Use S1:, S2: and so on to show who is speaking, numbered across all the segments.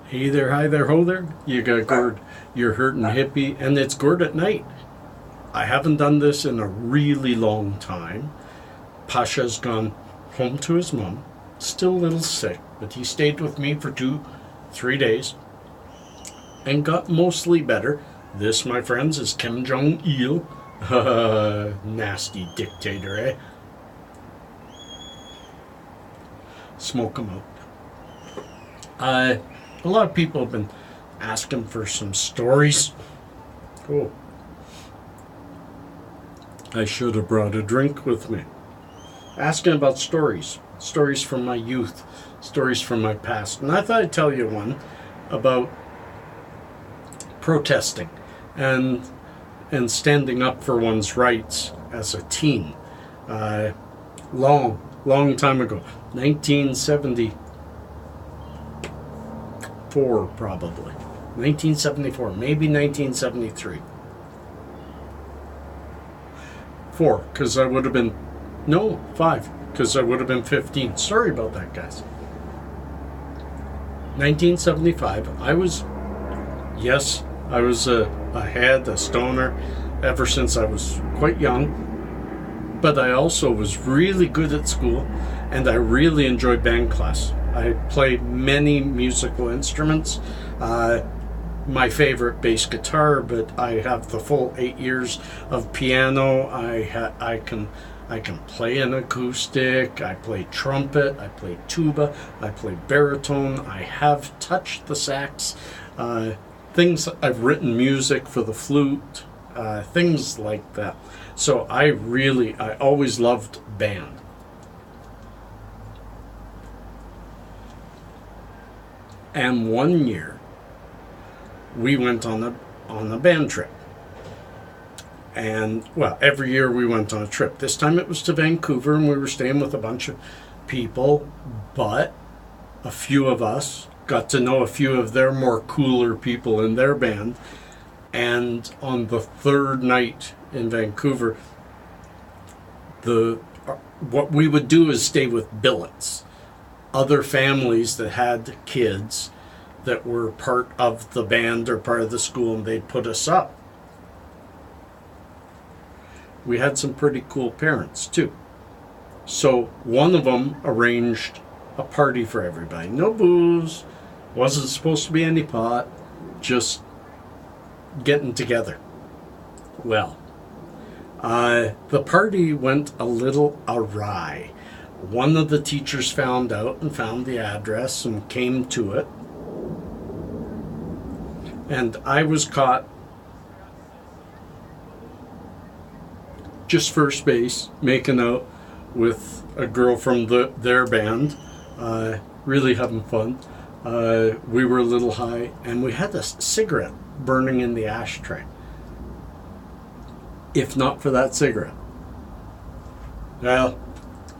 S1: Hey there, hi there, ho there. You got Gord, your hurtin' hippie, and it's Gord at night. I haven't done this in a really long time. Pasha's gone home to his mom, still a little sick, but he stayed with me for 2-3 days and got mostly better. This, my friends, is Kim Jong-il. Nasty dictator, eh? Smoke him out. A lot of people have been asking for some stories. Oh. I should have brought a drink with me. Asking about stories. Stories from my youth. Stories from my past. And I thought I'd tell you one about protesting and standing up for one's rights as a teen. Long time ago. 1974 probably. 1974, maybe 1973. 4, because I would have been, no, 5, because I would have been 15. Sorry about that, guys. 1975, I was a head, a stoner, ever since I was quite young. But I also was really good at school, and I really enjoyed band class. I played many musical instruments. My favorite bass guitar, but I have the full 8 years of piano. I can play an acoustic. I play trumpet. I play tuba. I play baritone. I have touched the sax. Things I've written music for the flute. Things like that. So I always loved band. And one year, we went on a band trip. And, well, every year we went on a trip. This time it was to Vancouver, and we were staying with a bunch of people. But a few of us got to know a few of their more cooler people in their band. And on the third night in Vancouver, what we would do is stay with billets. Other families that had kids that were part of the band or part of the school, and they'd put us up. We had some pretty cool parents too. So one of them arranged a party for everybody. No booze, wasn't supposed to be any pot, just getting together. Well, the party went a little awry. One of the teachers found out and found the address and came to it. And I was caught just first base, making out with a girl from their band, really having fun. We were a little high, and we had a cigarette burning in the ashtray. If not for that cigarette. Well,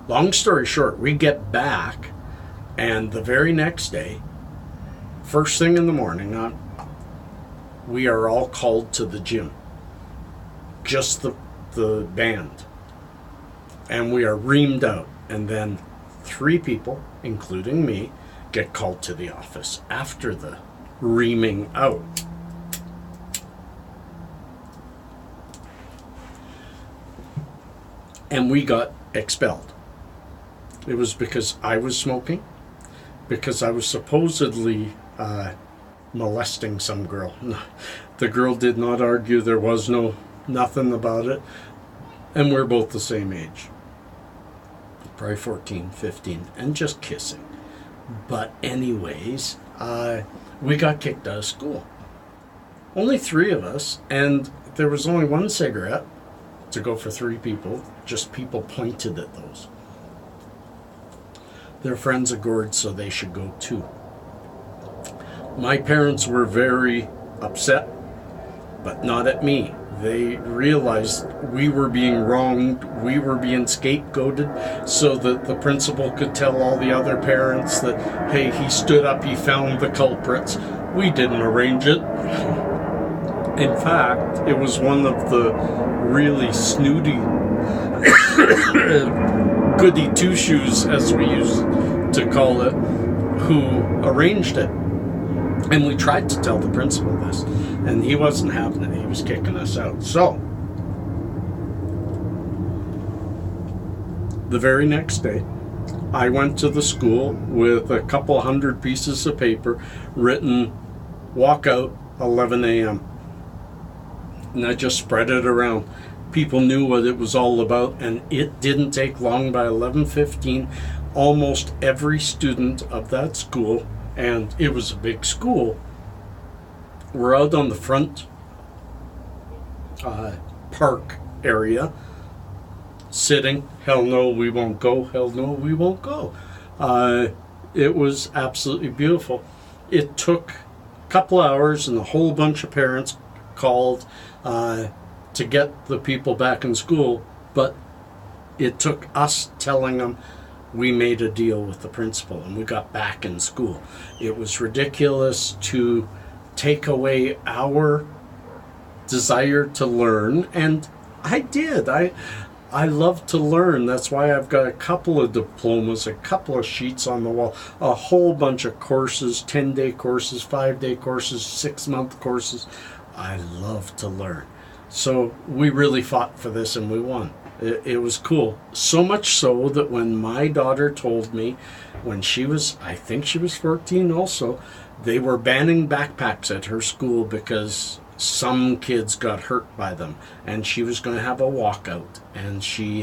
S1: long story short, we get back, and the very next day, first thing in the morning, we are all called to the gym. Just the band. And we are reamed out. And then 3 people, including me, get called to the office after the reaming out. And we got expelled. It was because I was smoking, because I was supposedly molesting some girl. The girl did not argue. There was nothing about it. And we're both the same age. Probably 14, 15, and just kissing. But anyways, we got kicked out of school. Only 3 of us, and there was only 1 cigarette to go for 3 people. Just people pointed at those. They're friends of Gord, so they should go too. My parents were very upset, but not at me. They realized we were being wronged, we were being scapegoated, so that the principal could tell all the other parents that, hey, he stood up, he found the culprits. We didn't arrange it. In fact, it was one of the really snooty goody two-shoes, as we used to call it, who arranged it. And we tried to tell the principal this, and he wasn't having it. He was kicking us out. So, the very next day, I went to the school with a couple hundred pieces of paper written, walk out 11 a.m. And I just spread it around. People knew what it was all about, and it didn't take long. By 11:15, almost every student of that school, and it was a big school, were out on the front park area, sitting. Hell no, we won't go. Hell no, we won't go. It was absolutely beautiful. It took a couple hours, and a whole bunch of parents called to get the people back in school, but it took us telling them we made a deal with the principal and we got back in school. It was ridiculous to take away our desire to learn, and I did. I love to learn. That's why I've got a couple of diplomas, a couple of sheets on the wall, a whole bunch of courses, 10-day courses, 5-day courses, 6-month courses. I love to learn. So we really fought for this, and we won. It was cool. So much so that when my daughter told me, when she was, I think she was 14 also, they were banning backpacks at her school because some kids got hurt by them, and she was going to have a walkout. And she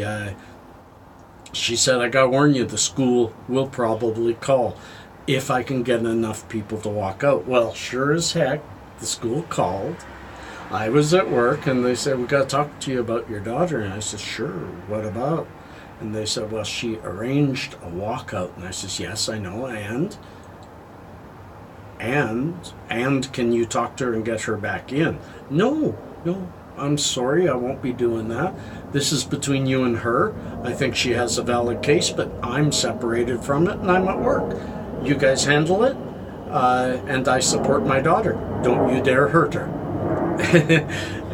S1: said, I gotta warn you, the school will probably call if I can get enough people to walk out. Well, sure as heck, the school called. I was at work, and they said, we got to talk to you about your daughter. And I said, sure, what about? And they said, well, she arranged a walkout. And I said, yes, I know, and can you talk to her and get her back in? No, I'm sorry, I won't be doing that. This is between you and her. I think she has a valid case, but I'm separated from it, and I'm at work. You guys handle it, and I support my daughter. Don't you dare hurt her.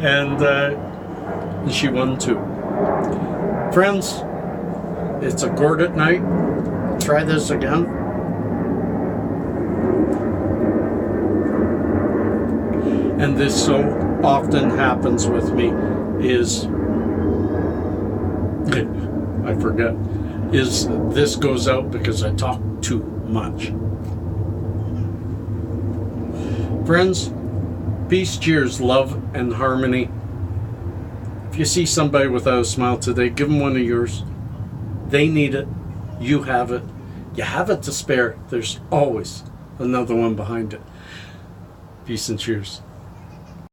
S1: And she won too. Friends, it's a Gord at night. Try this again. And this so often happens with me is, I forget, is this goes out because I talk too much. Friends, peace, cheers, love, and harmony. If you see somebody without a smile today, give them one of yours. They need it. You have it. You have it to spare. There's always another one behind it. Peace and cheers.